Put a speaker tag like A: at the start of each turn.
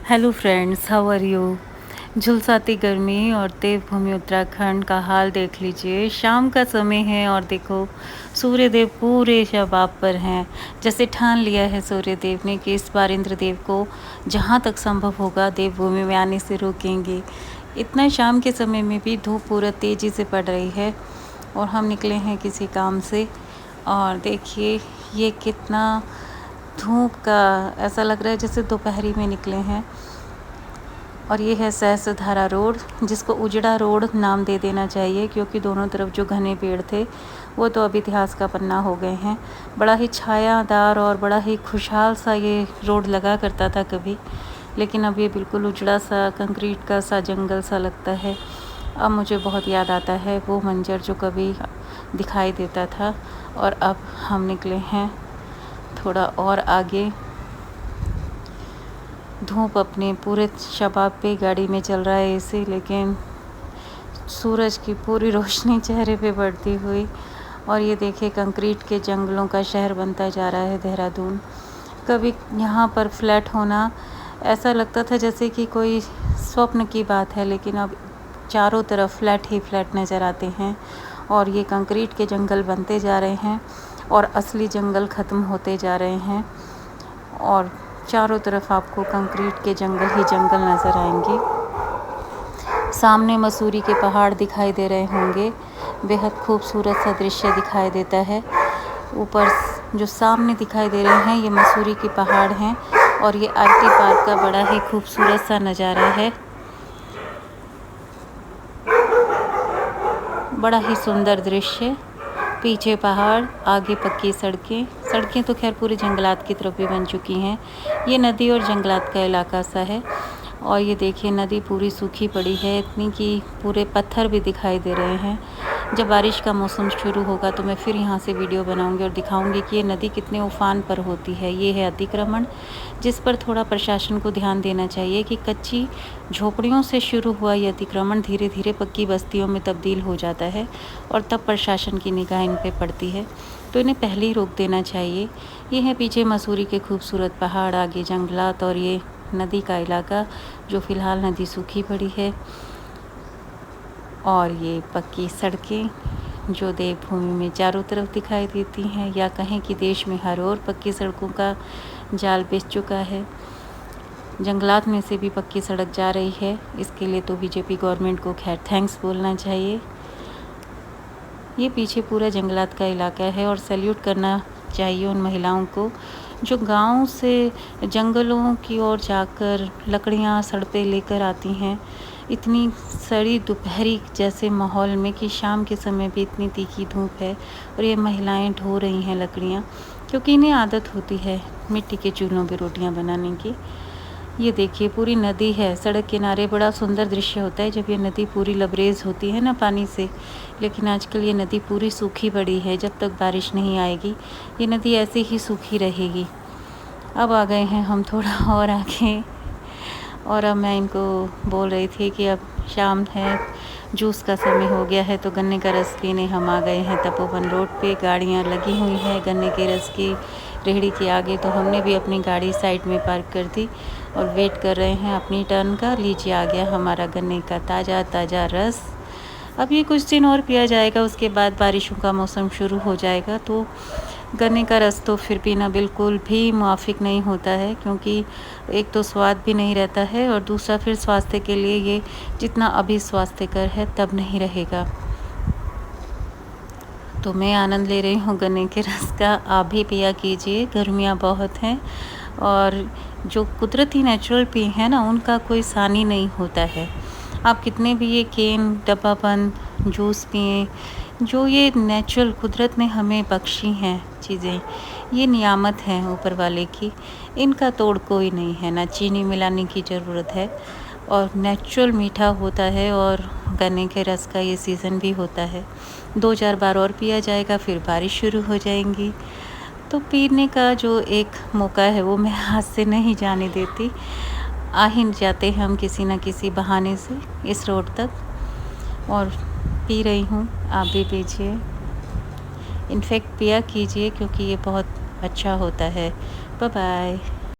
A: Hello friends, how are you. झुलसाती गर्मी और देवभूमि उत्तराखंड का हाल देख लीजिए। शाम का समय है और देखो सूर्यदेव पूरे शबाब पर हैं। जैसे ठान लिया है सूर्यदेव ने कि इस बार इंद्रदेव को जहाँ तक संभव होगा देवभूमि में आने से रोकेंगे। इतना शाम के समय में भी धूप पूरा तेज़ी से पड़ रही है और हम निकले हैं किसी काम से। और देखिए ये कितना धूप का ऐसा लग रहा है जैसे दोपहरी में निकले हैं। और ये है सहस्त्रधारा रोड, जिसको उजड़ा रोड नाम दे देना चाहिए क्योंकि दोनों तरफ जो घने पेड़ थे वो तो अब इतिहास का पन्ना हो गए हैं। बड़ा ही छायादार और बड़ा ही खुशहाल सा ये रोड लगा करता था कभी, लेकिन अब ये बिल्कुल उजड़ा सा कंक्रीट का सा जंगल सा लगता है। अब मुझे बहुत याद आता है वो मंजर जो कभी दिखाई देता था। और अब हम निकले हैं थोड़ा और आगे। धूप अपने पूरे शबाब पे गाड़ी में चल रहा है एसी, लेकिन सूरज की पूरी रोशनी चेहरे पे पड़ती हुई। और ये देखिए कंक्रीट के जंगलों का शहर बनता जा रहा है देहरादून। कभी यहाँ पर फ्लैट होना ऐसा लगता था जैसे कि कोई स्वप्न की बात है, लेकिन अब चारों तरफ फ्लैट ही फ्लैट नज़र आते हैं और ये कंक्रीट के जंगल बनते जा रहे हैं और असली जंगल ख़त्म होते जा रहे हैं। और चारों तरफ आपको कंक्रीट के जंगल ही जंगल नज़र आएंगे। सामने मसूरी के पहाड़ दिखाई दे रहे होंगे, बेहद खूबसूरत सा दृश्य दिखाई देता है। ऊपर जो सामने दिखाई दे रहे हैं ये मसूरी के पहाड़ हैं और ये आईटी पार्क का बड़ा ही खूबसूरत सा नज़ारा है। बड़ा ही सुंदर दृश्य, पीछे पहाड़, आगे पक्की सड़कें तो खैर पूरे जंगलात की तरफ भी बन चुकी हैं। ये नदी और जंगलात का इलाका सा है। और ये देखिए नदी पूरी सूखी पड़ी है, इतनी कि पूरे पत्थर भी दिखाई दे रहे हैं। जब बारिश का मौसम शुरू होगा तो मैं फिर यहाँ से वीडियो बनाऊंगी और दिखाऊंगी कि ये नदी कितने उफान पर होती है। ये है अतिक्रमण, जिस पर थोड़ा प्रशासन को ध्यान देना चाहिए कि कच्ची झोपड़ियों से शुरू हुआ ये अतिक्रमण धीरे धीरे पक्की बस्तियों में तब्दील हो जाता है और तब प्रशासन की निगाह इन पर पड़ती है, तो इन्हें पहले ही रोक देना चाहिए। ये है पीछे मसूरी के खूबसूरत पहाड़, आगे जंगलात और ये नदी का इलाका जो फ़िलहाल नदी सूखी पड़ी है। और ये पक्की सड़कें जो देवभूमि में चारों तरफ दिखाई देती हैं, या कहें कि देश में हर ओर पक्की सड़कों का जाल बिछ चुका है। जंगलात में से भी पक्की सड़क जा रही है, इसके लिए तो बीजेपी गवर्नमेंट को खैर थैंक्स बोलना चाहिए। ये पीछे पूरा जंगलात का इलाका है और सैल्यूट करना चाहिए उन महिलाओं को जो गांव से जंगलों की ओर जाकर लकड़ियां सड़पें लेकर आती हैं, इतनी सड़ी दोपहरी जैसे माहौल में कि शाम के समय भी इतनी तीखी धूप है और ये महिलाएं ढो रही हैं लकड़ियां, क्योंकि इन्हें आदत होती है मिट्टी के चूल्हों पे रोटियां बनाने की। ये देखिए पूरी नदी है सड़क किनारे, बड़ा सुंदर दृश्य होता है जब ये नदी पूरी लबरेज होती है ना पानी से। लेकिन आजकल ये नदी पूरी सूखी पड़ी है, जब तक बारिश नहीं आएगी ये नदी ऐसे ही सूखी रहेगी। अब आ गए हैं हम थोड़ा और आगे, और अब मैं इनको बोल रही थी कि अब शाम है, जूस का समय हो गया है, तो गन्ने का रस पीने हम आ गए हैं तपोवन रोड पे। गाड़ियाँ लगी हुई हैं गन्ने के रस की रेहड़ी के आगे, तो हमने भी अपनी गाड़ी साइड में पार्क कर दी और वेट कर रहे हैं अपनी टर्न का। लीजिए आ गया हमारा गन्ने का ताज़ा ताज़ा रस। अब ये कुछ दिन और पिया जाएगा, उसके बाद बारिशों का मौसम शुरू हो जाएगा, तो गन्ने का रस तो फिर पीना बिल्कुल भी मुआफ़िक नहीं होता है, क्योंकि एक तो स्वाद भी नहीं रहता है और दूसरा फिर स्वास्थ्य के लिए ये जितना अभी स्वास्थ्यकर है तब नहीं रहेगा। तो मैं आनंद ले रही हूँ गन्ने के रस का, आप भी पिया कीजिए। गर्मियाँ बहुत हैं और जो कुदरती नेचुरल पी है ना उनका कोई सानी नहीं होता है। आप कितने भी ये केन डब्बा बंद जूस पिएँ, जो ये नेचुरल कुदरत ने हमें बख्शी हैं चीज़ें, ये नियामत हैं ऊपर वाले की, इनका तोड़ कोई नहीं है। ना चीनी मिलाने की ज़रूरत है और नेचुरल मीठा होता है और गन्ने के रस का ये सीज़न भी होता है। 2-4 बार और पिया जाएगा, फिर बारिश शुरू हो जाएंगी, तो पीने का जो एक मौका है वो मैं हाथ से नहीं जाने देती। आ ही जाते हैं हम किसी न किसी बहाने से इस रोड तक, और पी रही हूँ, आप भी पीजिए। इनफैक्ट पिया कीजिए क्योंकि ये बहुत अच्छा होता है। Bye bye.